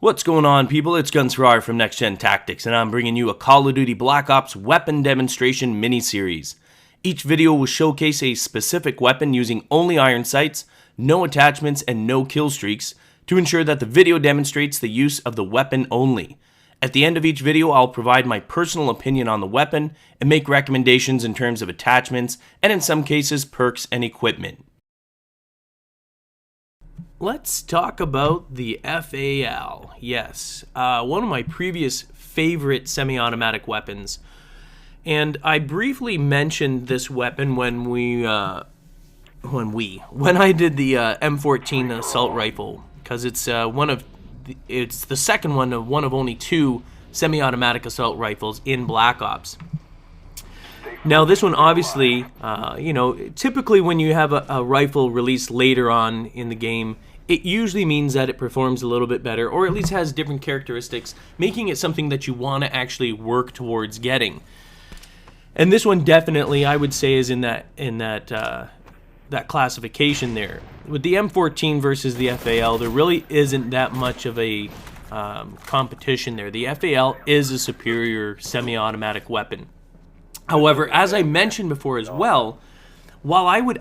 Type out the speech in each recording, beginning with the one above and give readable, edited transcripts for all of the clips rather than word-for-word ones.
What's going on, people? It's Gunsrar from NextGenTactics, and I'm bringing you a Call of Duty Black Ops weapon demonstration mini-series. Each video will showcase a specific weapon using only iron sights, no attachments, and no kill streaks to ensure that the video demonstrates the use of the weapon only. At the end of each video, I'll provide my personal opinion on the weapon and make recommendations in terms of attachments and in some cases perks and equipment. Let's talk about the FAL. Yes, one of my previous favorite semi-automatic weapons. And I briefly mentioned this weapon when I did the M14 assault rifle, because it's it's the second one of only two semi-automatic assault rifles in Black Ops. Now this one obviously, typically when you have a rifle released later on in the game, it usually means that it performs a little bit better, or at least has different characteristics, making it something that you want to actually work towards getting. And this one definitely, I would say, is in that classification there. With the M14 versus the FAL, there really isn't that much of a competition there. The FAL is a superior semi-automatic weapon. However, as I mentioned before as well, while I would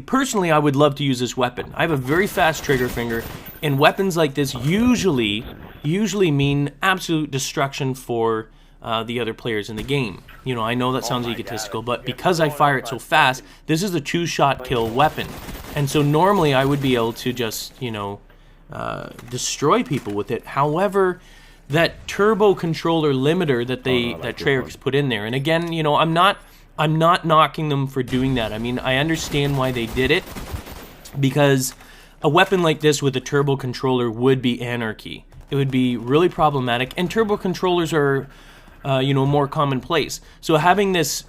personally, I would love to use this weapon. I have a very fast trigger finger, and weapons like this usually mean absolute destruction for the other players in the game. I know that sounds egotistical, but because I fire it so fast, this is a two-shot kill weapon. And so normally I would be able to just, destroy people with it. However, that turbo controller limiter that Treyarch's put in there, and again, I'm not knocking them for doing that. I mean, I understand why they did it, because a weapon like this with a turbo controller would be anarchy. It would be really problematic, and turbo controllers are, more commonplace. So having this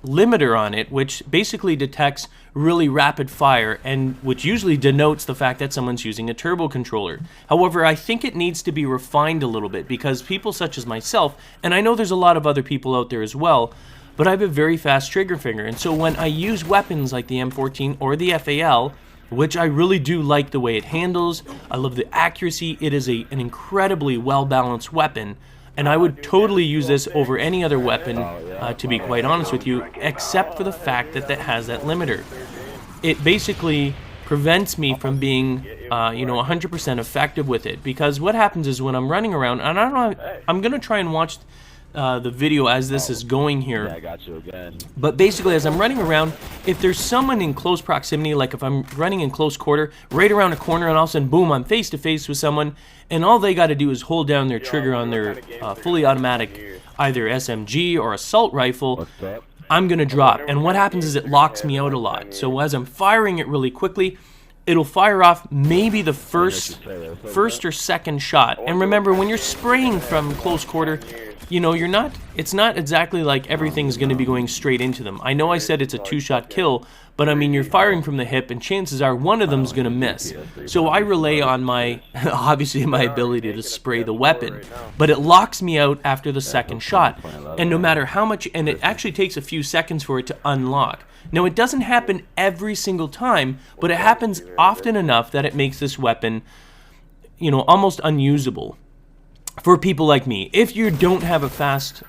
limiter on it, which basically detects really rapid fire, and which usually denotes the fact that someone's using a turbo controller. However, I think it needs to be refined a little bit, because people such as myself, and I know there's a lot of other people out there as well, but I have a very fast trigger finger, and so when I use weapons like the M14 or the FAL, which I really do like the way it handles, I love the accuracy, it is an incredibly well-balanced weapon, and I would totally use this over any other weapon, to be quite honest with you, except for the fact that it has that limiter. It basically prevents me from being, 100% effective with it, because what happens is when I'm running around, and I don't know, I'm going to try and watch the video as this is going here. I got you again. But basically, as I'm running around, if there's someone in close proximity, like if I'm running in close quarter, right around a corner, and all of a sudden, boom, I'm face to face with someone, and all they got to do is hold down their trigger on their fully automatic, either SMG or assault rifle, I'm going to drop. And what happens is it locks me out a lot. So as I'm firing it really quickly, it'll fire off maybe the first or second shot. And remember, when you're spraying from close quarter, it's not exactly like everything's going to be going straight into them. I know I said it's a two-shot kill, but I mean, you're firing from the hip, and chances are one of them's going to miss. So I rely on obviously my ability to spray the weapon, but it locks me out after the second shot. And no matter how much, and it actually takes a few seconds for it to unlock. Now, it doesn't happen every single time, but it happens often enough that it makes this weapon, almost unusable for people like me. If you don't have a fast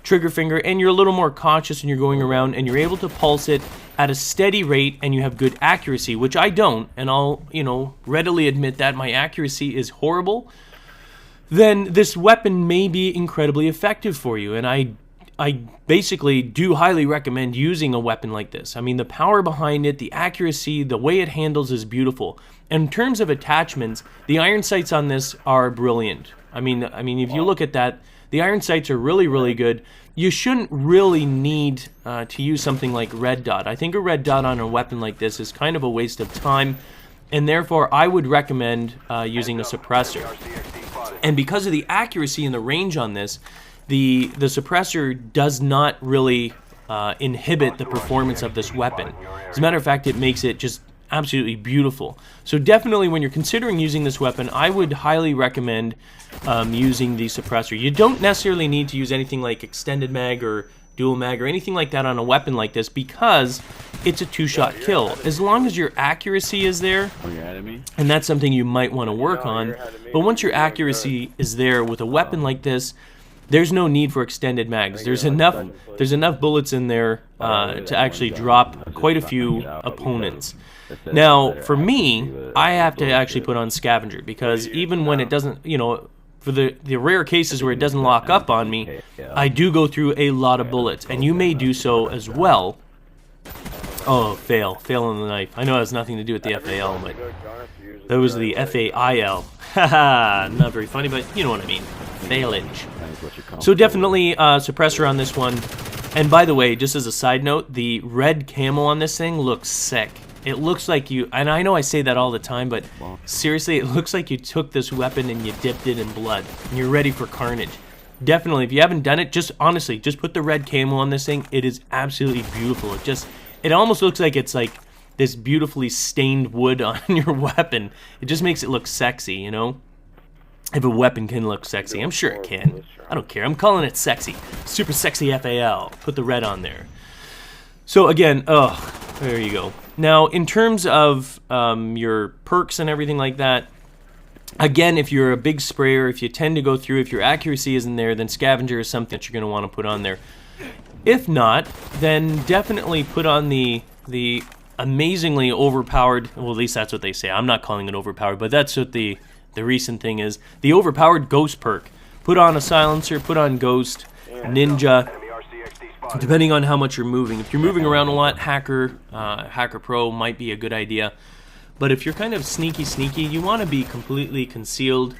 trigger finger and you're a little more cautious and you're going around and you're able to pulse it at a steady rate and you have good accuracy, which I don't, and I'll, readily admit that my accuracy is horrible, then this weapon may be incredibly effective for you. And I basically do highly recommend using a weapon like this. I mean, the power behind it, the accuracy, the way it handles is beautiful. In terms of attachments, the iron sights on this are brilliant. I mean, if you look at that, the iron sights are really, really good. You shouldn't really need to use something like red dot. I think a red dot on a weapon like this is kind of a waste of time, and therefore I would recommend using a suppressor. And because of the accuracy and the range on this, the suppressor does not really inhibit the performance of this weapon. As a matter of fact, it makes it just absolutely beautiful. So definitely, when you're considering using this weapon, I would highly recommend using the suppressor. You don't necessarily need to use anything like extended mag or dual mag or anything like that on a weapon like this, because it's a 2-shot kill. As long as your accuracy is there, and that's something you might want to work on, but once your accuracy is there with a weapon like this, there's no need for extended mags. There's enough bullets in there to actually drop quite a few opponents. Now, for me, I have to actually put on Scavenger, because even when it doesn't, you know, for the rare cases where it doesn't lock up on me, I do go through a lot of bullets, and you may do so as well. Oh, fail on the knife. I know it has nothing to do with the FAL, but that was the FAIL. Haha, not very funny, but you know what I mean. Failage. So definitely suppressor on this one. And by the way, just as a side note, the red camo on this thing looks sick. It looks like you, and I know I say that all the time, but seriously, it looks like you took this weapon and you dipped it in blood, and you're ready for carnage. Definitely, if you haven't done it, just honestly, just put the red camo on this thing. It is absolutely beautiful. It almost looks like it's like this beautifully stained wood on your weapon. It just makes it look sexy, you know? If a weapon can look sexy, I'm sure it can. I don't care. I'm calling it sexy. Super sexy FAL. Put the red on there. So again, there you go. Now, in terms of your perks and everything like that, again, if you're a big sprayer, if you tend to go through, if your accuracy isn't there, then Scavenger is something that you're going to want to put on there. If not, then definitely put on the amazingly overpowered, well, at least that's what they say. I'm not calling it overpowered, but that's what the recent thing is. The overpowered Ghost perk. Put on a silencer, put on Ghost, Ninja, depending on how much you're moving. If you're moving around a lot, Hacker Pro might be a good idea. But if you're kind of sneaky, you want to be completely concealed.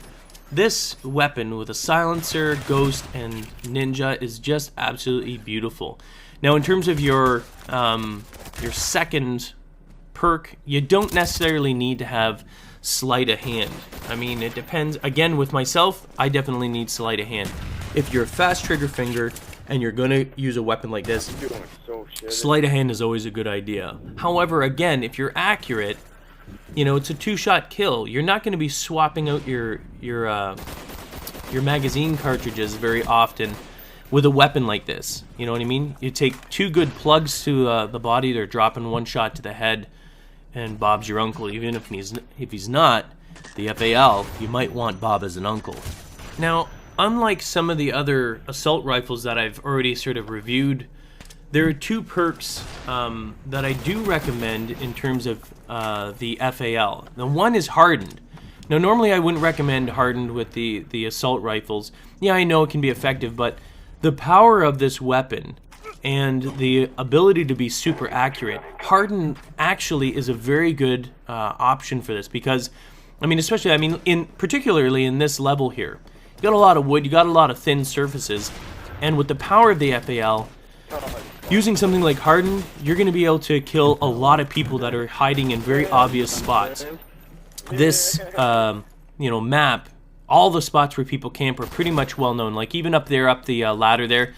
This weapon with a silencer, Ghost, and Ninja is just absolutely beautiful. Now, in terms of your second perk, you don't necessarily need to have sleight of hand. I mean, it depends. Again, with myself, I definitely need sleight of hand. If you're a fast trigger finger and you're gonna use a weapon like this, sleight of hand is always a good idea. However, again, if you're accurate, you know, it's a 2-shot kill. You're not going to be swapping out your magazine cartridges very often with a weapon like this. You know what I mean? You take 2 good plugs to the body, they're dropping 1 shot to the head, and Bob's your uncle. Even if he's not the FAL, you might want Bob as an uncle. Now, unlike some of the other assault rifles that I've already sort of reviewed, there are 2 perks that I do recommend in terms of the FAL. Now, one is hardened. Now, normally I wouldn't recommend hardened with the assault rifles. Yeah, I know it can be effective, but the power of this weapon and the ability to be super accurate, hardened actually is a very good option for this, because, I mean, especially, I mean, particularly in this level here, you got a lot of wood, you got a lot of thin surfaces, and with the power of the FAL, using something like hardened, you're going to be able to kill a lot of people that are hiding in very obvious spots. This, you know, map, all the spots where people camp are pretty much well known. Like even up there, up the ladder there,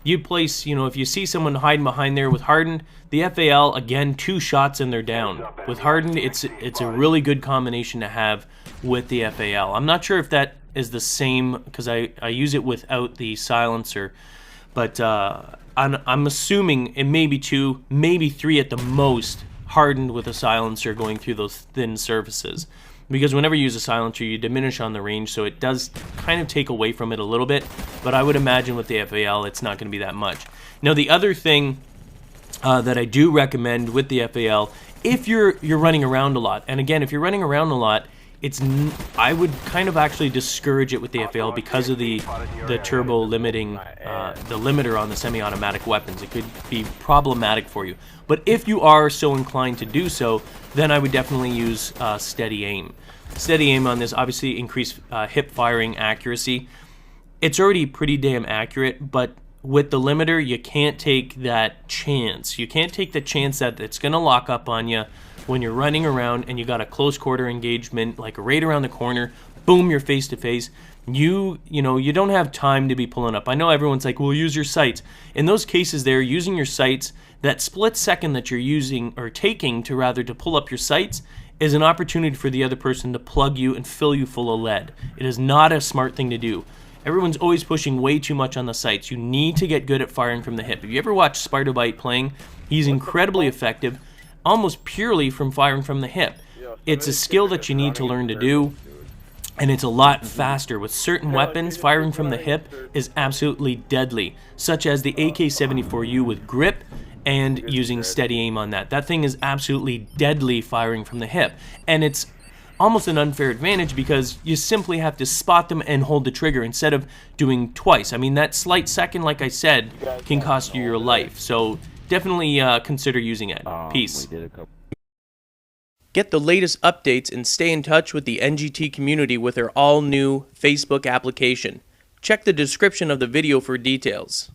you place, you know, if you see someone hiding behind there with hardened, the FAL, again, 2 shots and they're down. With hardened, it's a really good combination to have with the FAL. I'm not sure if that is the same, because I use it without the silencer, but I'm assuming it may be 2, maybe 3 at the most, hardened with a silencer going through those thin surfaces. Because whenever you use a silencer, you diminish on the range, so it does kind of take away from it a little bit. But I would imagine with the FAL, it's not going to be that much. Now, the other thing that I do recommend with the FAL, if you're running around a lot, and again, if you're running around a lot, I would kind of actually discourage it with the FAL because of the turbo limiting, the limiter on the semi-automatic weapons. It could be problematic for you. But if you are so inclined to do so, then I would definitely use steady aim. Steady aim on this, obviously increase hip firing accuracy. It's already pretty damn accurate, but with the limiter, you can't take that chance. You can't take the chance that it's going to lock up on you when you're running around and you got a close quarter engagement, like right around the corner, boom, you're face to face. You know, you don't have time to be pulling up. I know everyone's like, well, use your sights. In those cases there, using your sights, that split second that you're using, or taking to pull up your sights, is an opportunity for the other person to plug you and fill you full of lead. It is not a smart thing to do. Everyone's always pushing way too much on the sights. You need to get good at firing from the hip. If you ever watch Spartobite playing, he's incredibly effective, almost purely from firing from the hip. It's a skill that you need to learn to do, and it's a lot faster. With certain weapons, firing from the hip is absolutely deadly, such as the AK-74U with grip and using steady aim on that. That thing is absolutely deadly firing from the hip, and it's almost an unfair advantage because you simply have to spot them and hold the trigger instead of doing twice. I mean, that slight second, like I said, can cost you your life, so definitely consider using it. Peace. Get the latest updates and stay in touch with the NGT community with our all-new Facebook application. Check the description of the video for details.